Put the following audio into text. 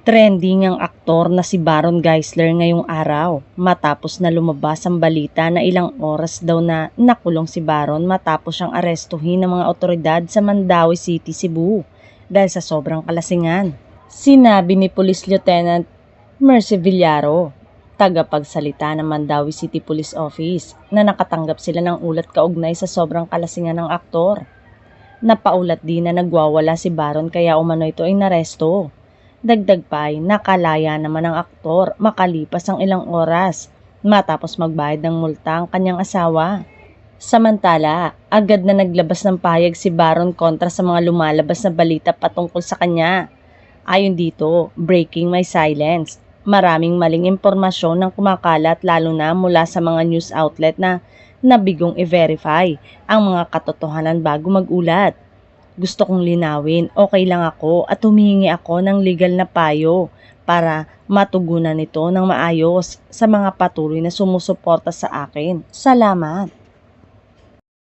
Trending ang aktor na si Baron Geisler ngayong araw matapos na lumabas ang balita na ilang oras daw na nakulong si Baron matapos siyang arestuhin ng mga otoridad sa Mandaue City, Cebu dahil sa sobrang kalasingan. Sinabi ni Police Lieutenant Mercy Villaro, tagapagsalita ng Mandaue City Police Office, na nakatanggap sila ng ulat kaugnay sa sobrang kalasingan ng aktor. Napaulat din na nagwawala si Baron kaya umano ito ay naresto. Dagdag pa ay nakalaya naman ang aktor makalipas ang ilang oras matapos magbayad ng multa ang kanyang asawa. Samantala, agad na naglabas ng pahayag si Baron kontra sa mga lumalabas na balita patungkol sa kanya. Ayon dito, breaking my silence. Maraming maling impormasyon ang kumakalat lalo na mula sa mga news outlet na nabigong i-verify ang mga katotohanan bago mag-ulat. Gusto kong linawin, okay lang ako at humihingi ako ng legal na payo para matugunan ito ng maayos sa mga patuloy na sumusuporta sa akin. Salamat!